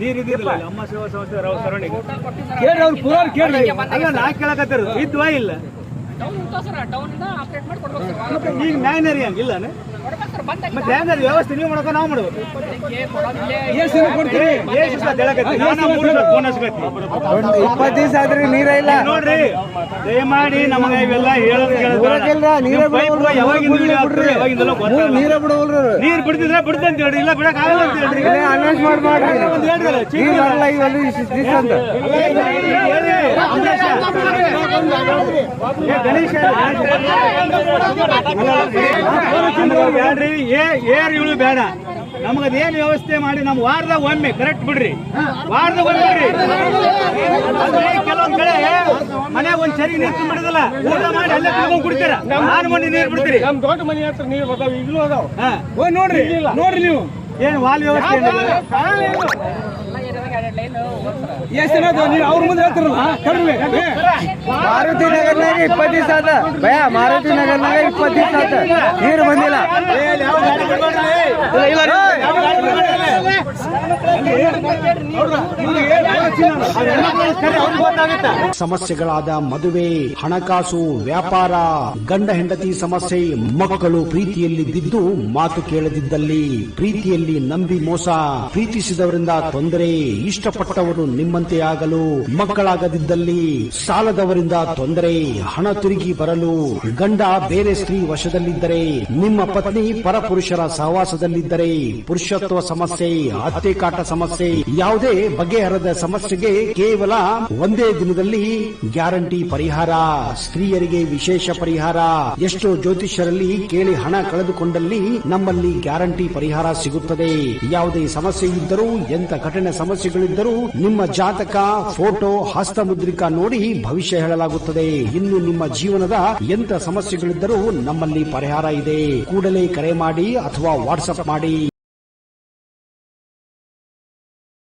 ನೀರ್ ಇದ್ದಿಲ್ಲ ಅಮ್ಮ ಸೇವಾ ಸಂಸ್ಥೆ ಸರೌಂಡಿಂಗ್ ಕೇಳಿ ಅವ್ರು ಪೂರ ಕೇಳಿ ಅಲ್ಲ ನಾ ಕೇಳಕತ್ತಾರ ಇದ್ವಾ ಇಲ್ಲ ಈಗ ಮ್ಯಾಗ್ನರಿ ಹಂಗಿಲ್ಲ ಮತ್ತೆ ಹೆಂಗಾರ ವ್ಯವಸ್ಥೆ ನೀವು ಮಾಡ್ಕೊ ನಾವು ಮಾಡ್ಬೇಕು 20 ದಿವಸ ಆದ್ರೆ ನೀರ ಇಲ್ಲ ನೋಡ್ರಿ ದಯಮಾಡಿ ನಮಗೆ ಇವೆಲ್ಲ ಹೇಳೋದು ನೀರ್ ಬಿಡ್ತಿದ್ರೆ ಬಿಡ್ತಂತ ಹೇಳ್ರಿ ಇಲ್ಲ ಬಿಡಕ್ ಆಗಲ್ಲ ಅಂತ ಹೇಳ್ರಿ ಅನೌನ್ಸ್ ಗಣೇಶ ಬ್ಯಾಡ್ರಿ ಏರ್ ಇಳು ಬೇಡ ನಮಗದೇನು ವ್ಯವಸ್ಥೆ ಮಾಡಿ ನಮ್ ವಾರದಾಗ ಒಮ್ಮೆ ಕರೆಕ್ಟ್ ಬಿಡ್ರಿ ವಾರದಾಗ ಒಮ್ಮೆ ಬಿಡ್ರಿ ಕೆಲವೊಂದ್ ಕಡೆ ಮನ್ಯಾಗ ಒಂದ್ ಸರಿ ನೀರು ತುಂಬಿಡದಲ್ಲ ಊಟ ಮಾಡಿ ಅಲ್ಲೇ ಕುಡ್ಕೊಂಡ್ ಕುಡಿತೀರ ನಾನು ಮನೆ ನೀರು ಬಿಡ್ತೀರಿ ನಮ್ ದೊಡ್ಡ ಮನೆ ಹತ್ರ ನೀರು ಬರ್ತಾವ ಈಗಲೂ ಅದಾವ ನೋಡ್ರಿ ನೋಡ್ರಿ ನೀವು ಏನು ವಾಲ್ ವ್ಯವಸ್ಥೆ ಅವ್ರ ಮುಂದೆ ಹೇಳ್ತಾರಲ್ಲ ಮಾರುತಿ ನಗರ್ನಾಗ 20 ದಿವಸ ಆದ ಭಯ ಮಾರುತಿ ನಗರ್ನಾಗ 20 ದಿವಸ ಆತ ನೀರು ಬಂದಿಲ್ಲ ಸಮಸ್ಯೆಗಳಾದ ಮದುವೆ, ಹಣಕಾಸು, ವ್ಯಾಪಾರ, ಗಂಡ ಹೆಂಡತಿ ಸಮಸ್ಯೆ, ಮಕ್ಕಳು ಪ್ರೀತಿಯಲ್ಲಿ ಬಿದ್ದು ಮಾತು ಕೇಳದಿದ್ದಲ್ಲಿ, ಪ್ರೀತಿಯಲ್ಲಿ ನಂಬಿ ಮೋಸ, ಪ್ರೀತಿಸಿದವರಿಂದ ತೊಂದರೆ, ಇಷ್ಟಪಟ್ಟವರು ನಿಮ್ಮಂತೆ ಆಗಲು ಮಕ್ಕಳಾಗದಿದ್ದಲ್ಲಿ, ಸಾಲದವರಿಂದ ತೊಂದರೆ, ಹಣ ತಿರುಗಿ ಬರಲು, ಗಂಡ ಬೇರೆ ಸ್ತ್ರೀ ವಶದಲ್ಲಿದ್ದರೆ, ನಿಮ್ಮ ಪತ್ನಿ ಪರಪುರುಷರ ಸಹವಾಸದಲ್ಲಿದ್ದರೆ, ಪುರುಷತ್ವ ಸಮಸ್ಯೆ, ಅತ್ತೆ ಕಾಟ ಸಮಸ್ಯೆ, ಯಾವುದೇ ಬಗೆಹರದ ಸಮಸ್ಯೆಗೆ ಕೇವಲ ಒಂದೇ ದಿನದಲ್ಲಿ ಗ್ಯಾರಂಟಿ ಪರಿಹಾರ. ಸ್ತ್ರೀಯರಿಗೆ ವಿಶೇಷ ಪರಿಹಾರ. ಎಷ್ಟೋ ಜ್ಯೋತಿಷ್ಯರಲ್ಲಿ ಕೇಳಿ ಹಣ ಕಳೆದುಕೊಂಡಲ್ಲಿ ನಮ್ಮಲ್ಲಿ ಗ್ಯಾರಂಟಿ ಪರಿಹಾರ ಸಿಗುತ್ತದೆ. ಯಾವುದೇ ಸಮಸ್ಯೆ ಇದ್ದರೂ, ಎಂತ ಕಠಿಣ ಸಮಸ್ಯೆಗಳಿದ್ದರೂ ನಿಮ್ಮ ಜಾತಕ, ಫೋಟೋ, ಹಸ್ತಮುದ್ರಿಕಾ ನೋಡಿ ಭವಿಷ್ಯ ಹೇಳಲಾಗುತ್ತದೆ. ಇನ್ನು ನಿಮ್ಮ ಜೀವನದ ಎಂತ ಸಮಸ್ಯೆಗಳಿದ್ದರೂ ನಮ್ಮಲ್ಲಿ ಪರಿಹಾರ ಇದೆ. ಕೂಡಲೇ ಕರೆ ಮಾಡಿ ಅಥವಾ ವಾಟ್ಸ್ಆಪ್ ಮಾಡಿ.